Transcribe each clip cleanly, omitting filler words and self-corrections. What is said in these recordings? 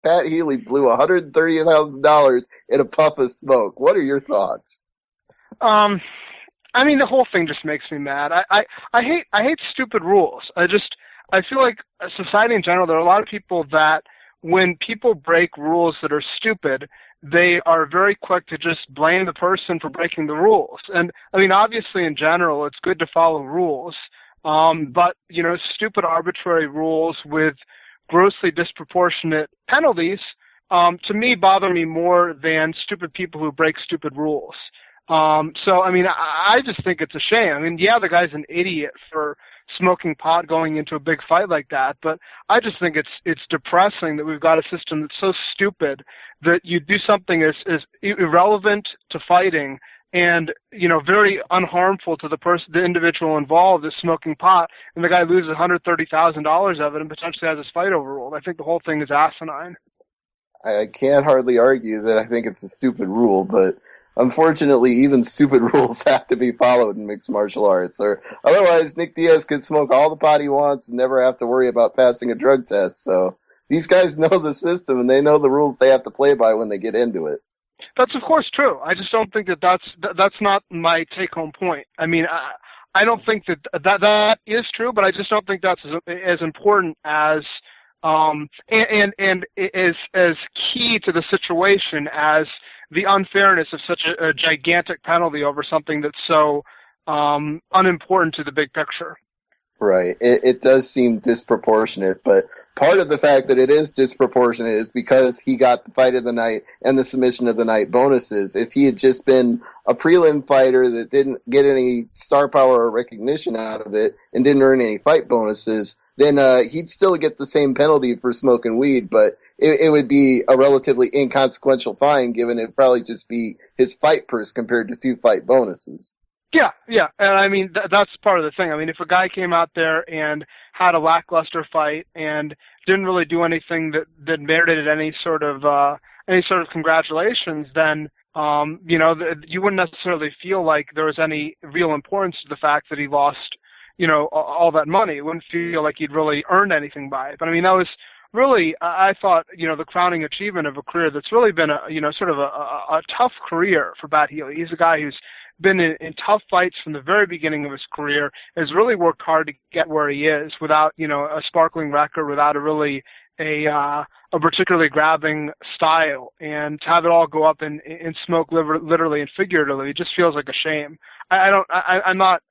Pat Healy blew $130,000 in a puff of smoke. What are your thoughts? I mean, the whole thing just makes me mad. I hate stupid rules. I feel like society in general, there are a lot of people that when people break rules that are stupid, they are very quick to just blame the person for breaking the rules. And I mean, obviously in general, it's good to follow rules. But, you know, stupid arbitrary rules with grossly disproportionate penalties, to me, bother me more than stupid people who break stupid rules. So, I mean, I just think it's a shame. I mean, yeah, the guy's an idiot for smoking pot going into a big fight like that, but I just think it's depressing that we've got a system that's so stupid that you do something as irrelevant to fighting and, you know, very unharmful to the individual involved is smoking pot, and the guy loses $130,000 of it and potentially has his fight overruled. I think the whole thing is asinine. I can't hardly argue that I think it's a stupid rule, but unfortunately, even stupid rules have to be followed in mixed martial arts, or otherwise Nick Diaz could smoke all the pot he wants and never have to worry about passing a drug test. So these guys know the system and they know the rules they have to play by when they get into it. That's of course true. I just don't think that's not my take-home point. I mean, I don't think that is true, but I just don't think that's as important as and as key to the situation as the unfairness of such a gigantic penalty over something that's so unimportant to the big picture. Right. It does seem disproportionate, but part of the fact that it is disproportionate is because he got the fight of the night and the submission of the night bonuses. If he had just been a prelim fighter that didn't get any star power or recognition out of it and didn't earn any fight bonuses, then he'd still get the same penalty for smoking weed, but it would be a relatively inconsequential fine, given it'd probably just be his fight purse compared to 2 fight bonuses. Yeah, and I mean that's part of the thing. I mean, if a guy came out there and had a lackluster fight and didn't really do anything that merited any sort of congratulations, then you know, you wouldn't necessarily feel like there was any real importance to the fact that he lost, you know, all that money. It wouldn't feel like he'd really earned anything by it. But I mean, that was really, I thought, you know, the crowning achievement of a career that's really been a, you know, sort of a tough career for Pat Healy. He's a guy who's been in tough fights from the very beginning of his career, has really worked hard to get where he is without, you know, a sparkling record, without a particularly grabbing style, and to have it all go up in smoke literally and figuratively, it just feels like a shame. I'm not.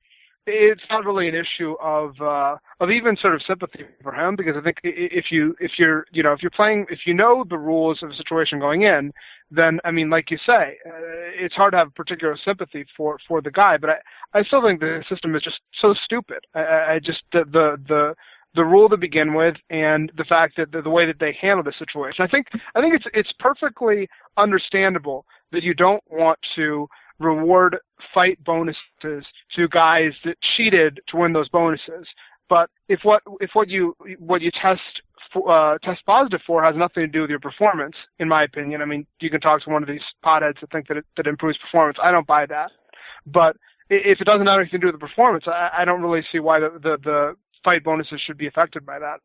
It's not really an issue of even sort of sympathy for him, because I think if you know the rules of the situation going in, then I mean, like you say, it's hard to have particular sympathy for the guy. But I still think the system is just so stupid. I just the rule to begin with, and the fact that the way that they handle the situation. I think it's perfectly understandable that you don't want to reward fight bonuses to guys that cheated to win those bonuses. But if what you test positive for has nothing to do with your performance, in my opinion, I mean, you can talk to one of these potheads that think that it improves performance. I don't buy that. But if it doesn't have anything to do with the performance, I don't really see why the fight bonuses should be affected by that.